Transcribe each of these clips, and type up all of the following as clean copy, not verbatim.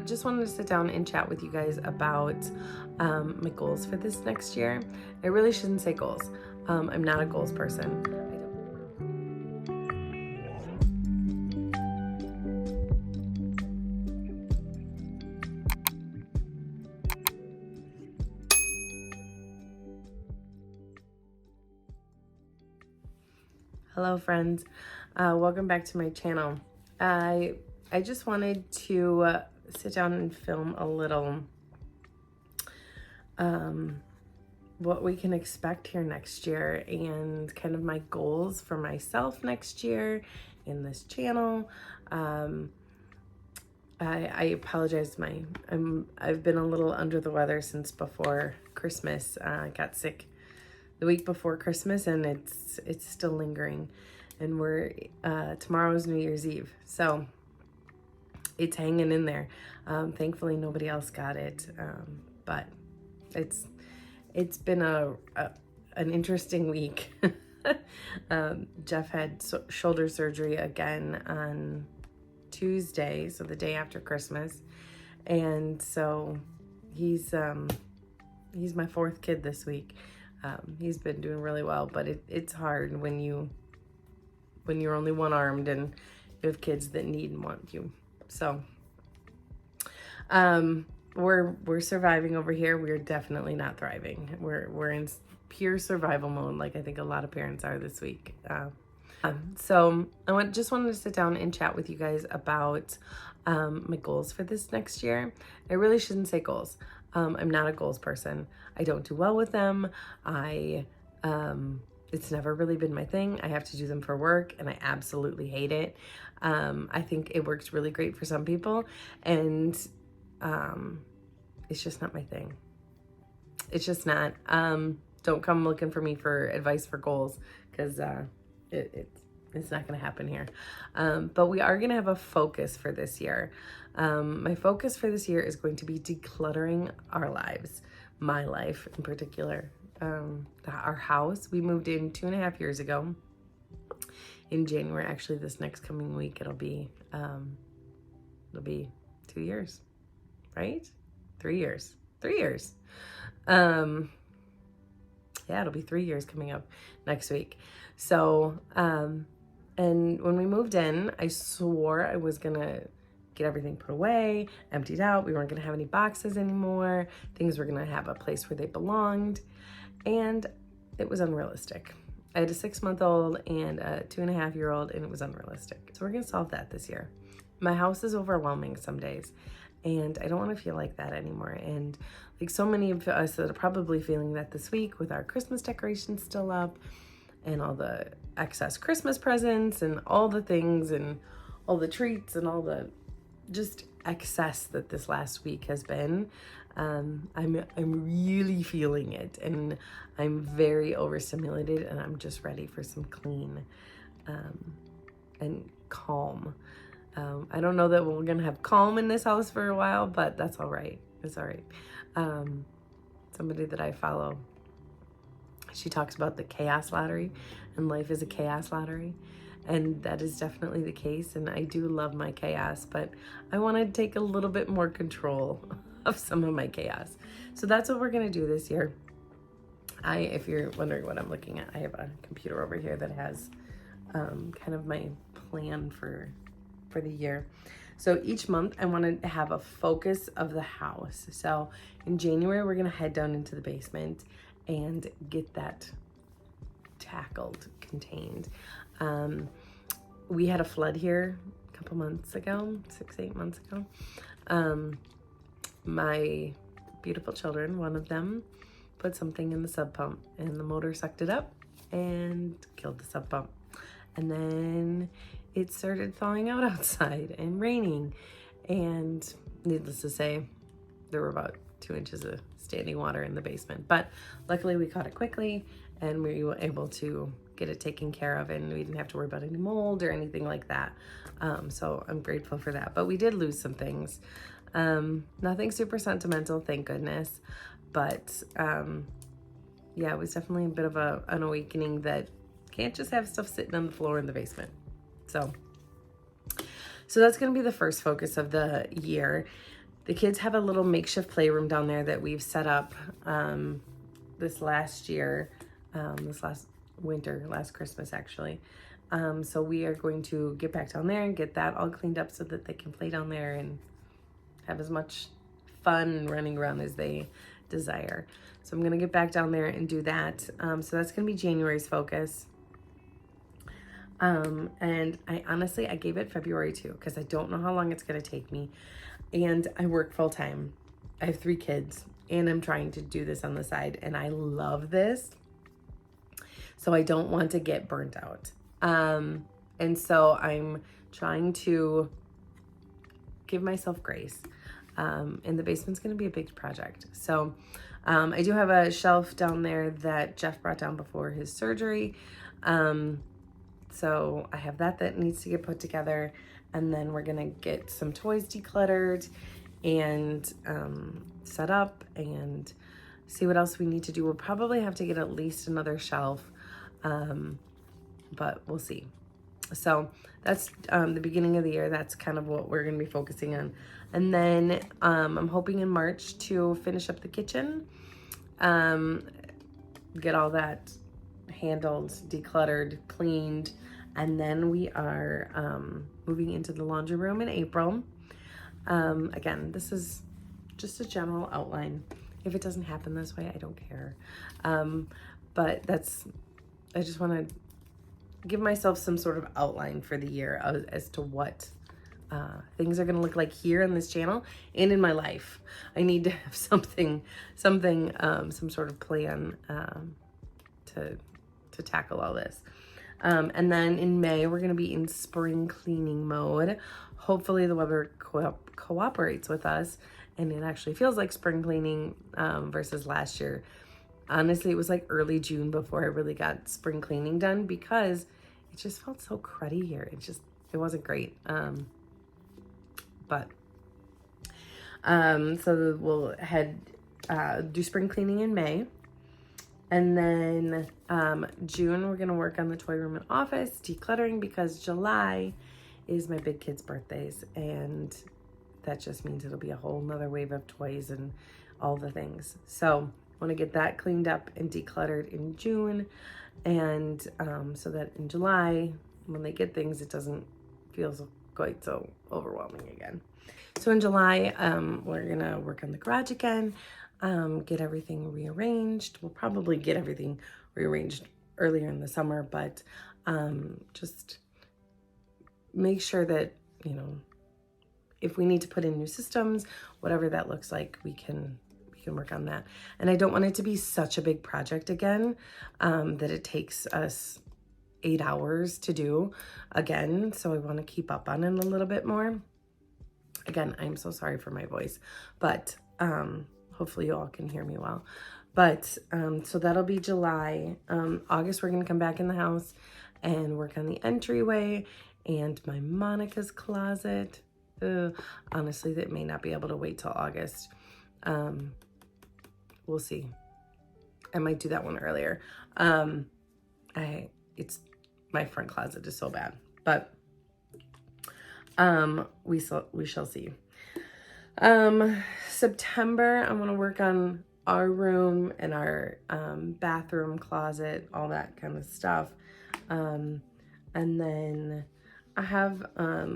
just wanted to sit down and chat with you guys about my goals for this next year. I really shouldn't say goals. I'm not a goals person. Hello, friends. Welcome back to my channel. I just wanted to sit down and film a little what we can expect here next year and kind of my goals for myself next year in this channel. I apologize. I've been a little under the weather since before Christmas. I got sick the week before Christmas, and it's still lingering. And tomorrow's New Year's Eve, so it's hanging in there. Thankfully, nobody else got it, but it's been an interesting week. Jeff had shoulder surgery again on Tuesday, so the day after Christmas, and so he's my fourth kid this week. He's been doing really well, but it's hard when you're only one-armed and you have kids that need and want you. So we're surviving over here. We're definitely not thriving. We're in pure survival mode, like I think a lot of parents are this week. So just wanted to sit down and chat with you guys about my goals for this next year. I really shouldn't say goals. I'm not a goals person. I don't do well with them. It's never really been my thing. I have to do them for work, and I absolutely hate it. I think it works really great for some people, and it's just not my thing. It's just not. Don't come looking for me for advice for goals, because it's not going to happen here. But we are going to have a focus for this year. My focus for this year is going to be decluttering our lives, my life in particular. Our house, we moved in 2.5 years ago in January. Actually, this next coming week, it'll be 2 years, right? 3 years. Yeah, it'll be 3 years coming up next week. So, and when we moved in, I swore I was gonna get everything put away, emptied out. We weren't gonna have any boxes anymore. Things were gonna have a place where they belonged. And it was unrealistic. I had a 6-month-old and a 2.5-year-old, and it was unrealistic. So we're gonna solve that this year. My house is overwhelming some days, and I don't wanna feel like that anymore. And like so many of us that are probably feeling that this week with our Christmas decorations still up and all the excess Christmas presents and all the things and all the treats and all the just excess that this last week has been. I'm really feeling it, and I'm very overstimulated, and I'm just ready for some clean and calm. I don't know that we're gonna have calm in this house for a while, but that's all right. It's all right. Somebody that I follow, she talks about the chaos lottery, and life is a chaos lottery. And that is definitely the case. And I do love my chaos, but I want to take a little bit more control of some of my chaos. So that's what we're going to do this year. If you're wondering what I'm looking at, I have a computer over here that has kind of my plan for the year. So each month I want to have a focus of the house. So in January, we're going to head down into the basement and get that tackled, contained. We had a flood here a couple months ago, 6-8 months ago. My beautiful children, one of them put something in the sub pump, and the motor sucked it up and killed the sub pump. And then it started thawing out outside and raining, and needless to say, there were about 2 inches of standing water in the basement. But luckily we caught it quickly, and we were able to get it taken care of, and we didn't have to worry about any mold or anything like that. So I'm grateful for that. But we did lose some things. Nothing super sentimental, thank goodness. But yeah, it was definitely a bit of an awakening that can't just have stuff sitting on the floor in the basement. So that's going to be the first focus of the year. The kids have a little makeshift playroom down there that we've set up this last year, this last winter, last Christmas actually. So we are going to get back down there and get that all cleaned up so that they can play down there and have as much fun and running around as they desire. So I'm gonna get back down there and do that. So that's gonna be January's focus. And I gave it February too, because I don't know how long it's gonna take me. And I work full time. I have 3 kids and I'm trying to do this on the side and I love this. So I don't want to get burnt out. And so I'm trying to give myself grace. And the basement's going to be a big project. So I do have a shelf down there that Jeff brought down before his surgery. So I have that needs to get put together. And then we're going to get some toys decluttered and set up and see what else we need to do. We'll probably have to get at least another shelf, but we'll see. So that's the beginning of the year. That's kind of what we're going to be focusing on. And then I'm hoping in March to finish up the kitchen, get all that handled, decluttered, cleaned, and then we are moving into the laundry room in April. Again, this is just a general outline. If it doesn't happen this way, I don't care. But I just want to give myself some sort of outline for the year as to what things are going to look like here on this channel and in my life. I need to have some sort of plan to tackle all this. And then in May, we're going to be in spring cleaning mode. Hopefully the weather cooperates with us and it actually feels like spring cleaning versus last year. Honestly, it was like early June before I really got spring cleaning done because it just felt so cruddy here. It wasn't great. So we'll do spring cleaning in May. And then June, we're going to work on the toy room and office, decluttering, because July is my big kids' birthdays. And that just means it'll be a whole nother wave of toys and all the things. So I want to get that cleaned up and decluttered in June. And so that in July, when they get things, it doesn't feel quite so overwhelming again. So in July, we're going to work on the garage again. Get everything rearranged. We'll probably get everything rearranged earlier in the summer, but just make sure that, if we need to put in new systems, whatever that looks like, we can work on that. And I don't want it to be such a big project again, that it takes us 8 hours to do again. So I want to keep up on it a little bit more. Again, I'm so sorry for my voice, but hopefully you all can hear me well. But so that'll be July. August, we're going to come back in the house and work on the entryway and my Monica's closet. Honestly, that may not be able to wait till August. We'll see. I might do that one earlier. It's my front closet is so bad, but we shall see. September, I'm going to work on our room and our bathroom, closet, all that kind of stuff. And then I have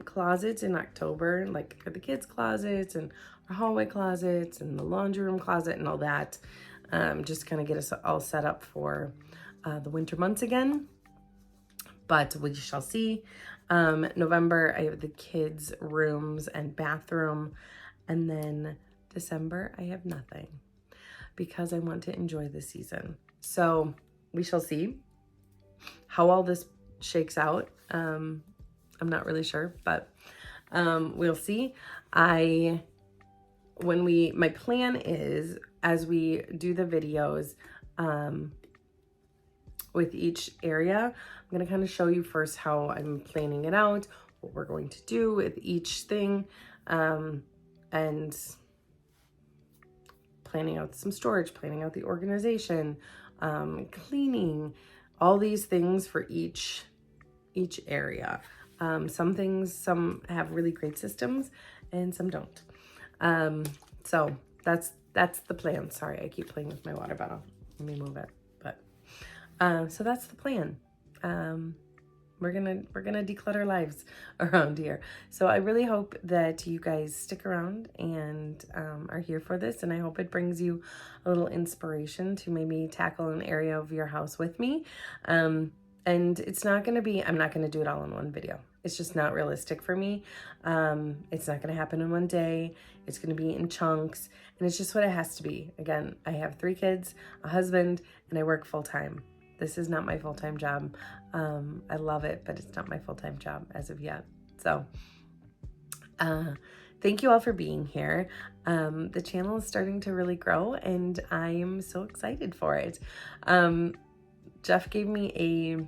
closets in October, like for the kids' closets and our hallway closets and the laundry room closet and all that. Just kind of get us all set up for the winter months again. But we shall see. November, I have the kids' rooms and bathroom. And then December, I have nothing because I want to enjoy the season. So we shall see how all this shakes out. I'm not really sure, but we'll see. My plan is, as we do the videos with each area, I'm going to kind of show you first how I'm planning it out, what we're going to do with each thing, and planning out some storage, planning out the organization, cleaning, all these things for each area. Some have really great systems and some don't. So that's the plan. Sorry, I keep playing with my water bottle. Let me move it. But so that's the plan. We're gonna declutter lives around here. So I really hope that you guys stick around and are here for this, and I hope it brings you a little inspiration to maybe tackle an area of your house with me. And it's not gonna be, I'm not gonna do it all in one video. It's just not realistic for me. It's not gonna happen in one day. It's gonna be in chunks, and it's just what it has to be. Again, I have 3 kids, a husband, and I work full time. This is not my full-time job. I love it, but it's not my full-time job as of yet. So thank you all for being here. The channel is starting to really grow, and I am so excited for it. Jeff gave me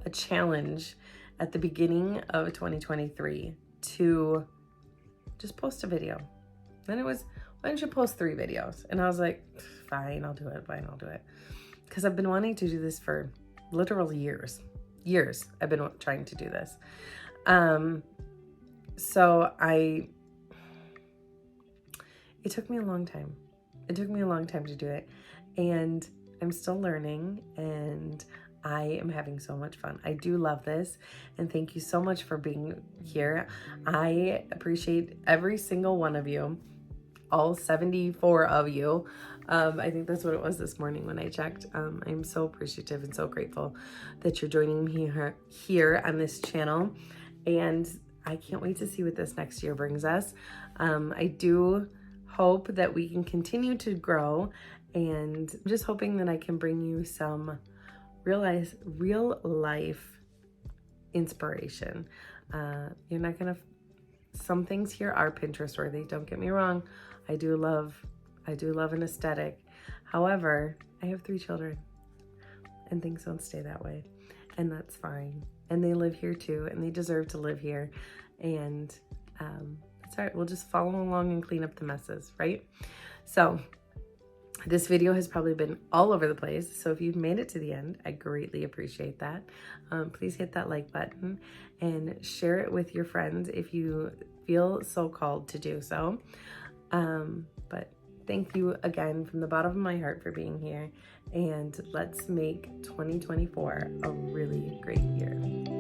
a challenge at the beginning of 2023 to just post a video. Then it was, why don't you post 3 videos? And I was like, fine, I'll do it. Fine, I'll do it. Because I've been wanting to do this for literal years. I've been trying to do this. So it took me a long time. It took me a long time to do it. And I'm still learning, and I am having so much fun. I do love this, and thank you so much for being here. I appreciate every single one of you, all 74 of you. I think that's what it was this morning when I checked. I'm so appreciative and so grateful that you're joining me here on this channel, and I can't wait to see what this next year brings us. I do hope that we can continue to grow, and I'm just hoping that I can bring you some real life inspiration. You're not gonna, some things here are Pinterest worthy, don't get me wrong. I do love an aesthetic. However, I have 3 children, and things don't stay that way, and that's fine. And they live here too, and they deserve to live here. And it's all right. We'll just follow along and clean up the messes, right? So this video has probably been all over the place. So if you've made it to the end, I greatly appreciate that. Please hit that like button and share it with your friends if you feel so called to do so. But thank you again from the bottom of my heart for being here, and let's make 2024 a really great year.